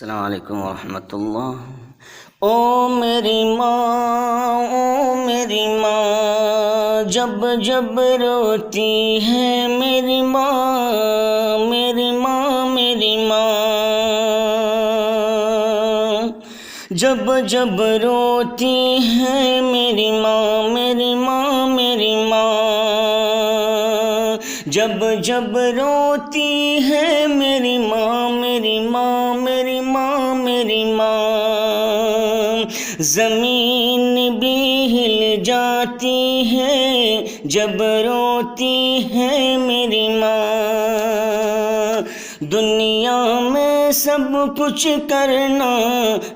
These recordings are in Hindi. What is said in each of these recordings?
अस्सलामु अलैकुम वरहमतुल्लाह। ओ मेरी माँ, ओ मेरी माँ, जब जब रोती है मेरी माँ, मेरी माँ, मेरी माँ, जब जब रोती है मेरी माँ, मेरी माँ, मेरी माँ, जब जब रोती है मेरी माँ, मेरी माँ, मेरी माँ, मेरी माँ, ज़मीन भी हिल जाती है जब रोती है मेरी माँ। दुनिया में सब कुछ करना,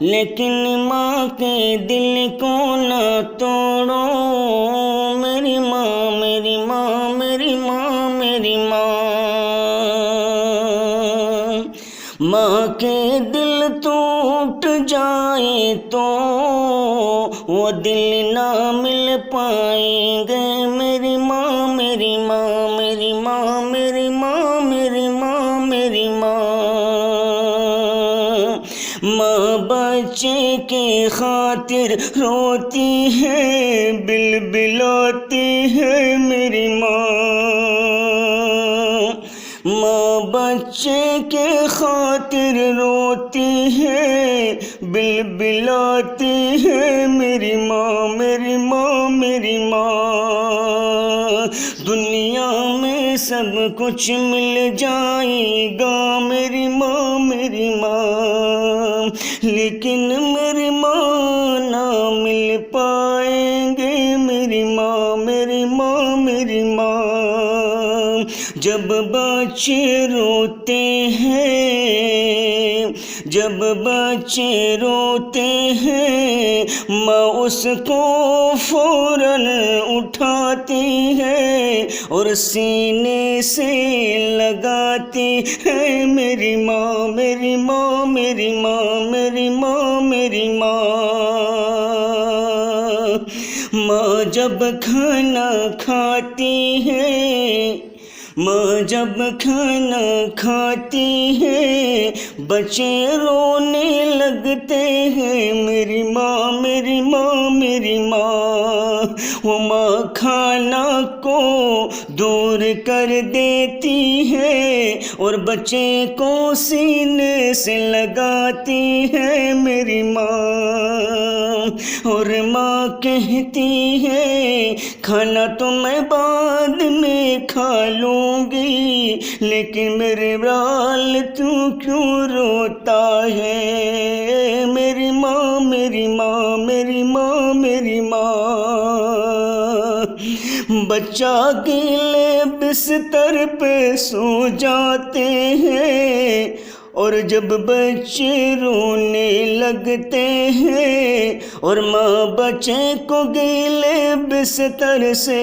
लेकिन माँ के दिल को न तोड़ो। मेरी माँ, मेरी माँ, मेरी माँ, मेरी माँ, माँ के दिल टूट जाए तो वो दिल ना मिल पाएंगे। मेरी माँ, मेरी माँ, मेरी माँ, मेरी माँ, मेरी माँ, मेरी माँ, माँ बच्चे के खातिर रोती है, बिलबिलाती है मेरी माँ। माँ बच्चे के खातिर रोती है, बिलबिलाती है मेरी माँ, मेरी माँ, मेरी माँ। दुनिया में सब कुछ मिल जाएगा मेरी माँ, मेरी माँ, लेकिन मेरी माँ ना मिल पाएंगे। मेरी माँ, मेरी माँ, मेरी माँ, जब बच्चे रोते हैं, जब बच्चे रोते हैं, माँ उसको फौरन उठाती है और सीने से लगाती है। मेरी माँ, मेरी माँ, मेरी माँ, मेरी माँ, मेरी माँ, माँ जब खाना खाती है, माँ जब खाना खाती है, बच्चे रोने लगते हैं। मेरी माँ, मेरी माँ, मेरी माँ, वो माँ खाना को दूर कर देती है और बच्चे को सीने से लगाती है। मेरी माँ, और माँ कहती है खाना तो मैं बाद में खा लूँगी, लेकिन मेरे बाल तू क्यों रोता है। मेरी माँ, मेरी माँ, मेरी माँ, मेरी माँ, बच्चा गीले बिस्तर पे सो जाते हैं और जब बच्चे रोने लगते हैं और माँ बच्चे को गीले बिस्तर से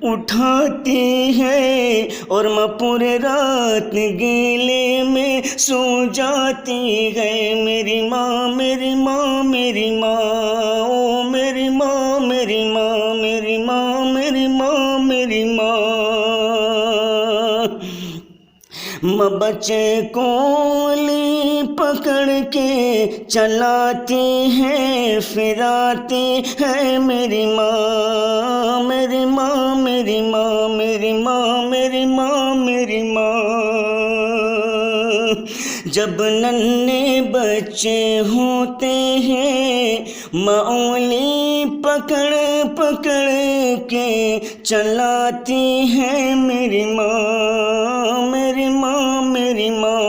उठाती है और माँ पूरे रात गीले में सो जाती है। मेरी माँ, मेरी माँ, मेरी माँ, ओ मेरी माँ, मेरी माँ, मेरी माँ, मेरी माँ, मेरी माँ, माँ बच्चे को उंगली पकड़ के चलाती है, फिराती है। मेरी माँ, मेरी माँ, मेरी माँ, मेरी माँ, मेरी माँ, मेरी माँ, जब नन्हे बच्चे होते हैं, माँ उंगली पकड़ पकड़ के चलाती है। मेरी माँ, मेरी माँ, मेरी माँ,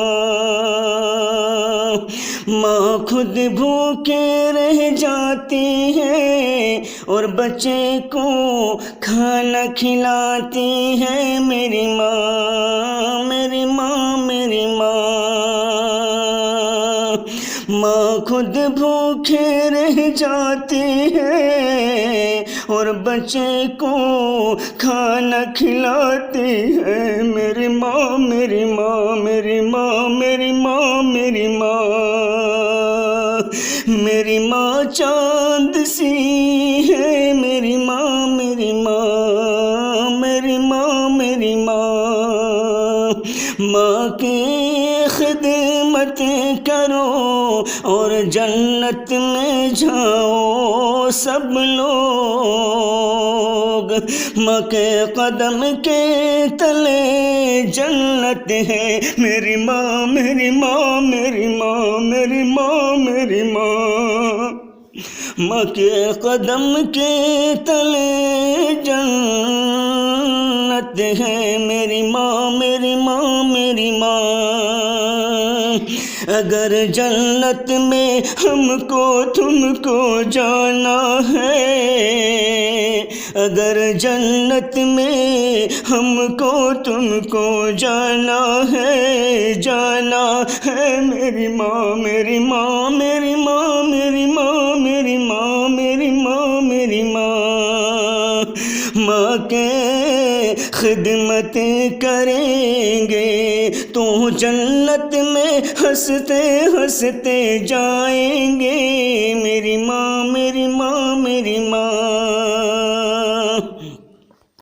माँ खुद भूखे रह जाती है और बच्चे को खाना खिलाती है। मेरी माँ, मेरी माँ, मेरी माँ, माँ खुद भूखे रह जाती है और बच्चे को खाना खिलाती है। मेरी माँ, मेरी माँ, मेरी माँ, मेरी माँ, मेरी माँ, मेरी माँ चाँद सी है। मेरी माँ, मेरी माँ, मेरी माँ, मेरी माँ, माँ की खिदमत करो और जन्नत में जाओ सब लोग। माँ के कदम के तले जन्नत है, मेरी माँ मेरी माँ मेरी माँ मेरी माँ मेरी माँ। माँ के कदम के तले जन्नत है, मेरी माँ मेरी माँ मेरी माँ। अगर जन्नत में हमको तुमको जाना है, अगर जन्नत में हमको तुमको जाना है, जाना है मेरी माँ मेरी माँ मेरी माँ मेरी माँ मेरी माँ मेरी माँ मेरी माँ। माँ के खिदमत करेंगे तो जन्नत में हंसते हंसते जाएंगे, मेरी माँ मेरी माँ मेरी माँ।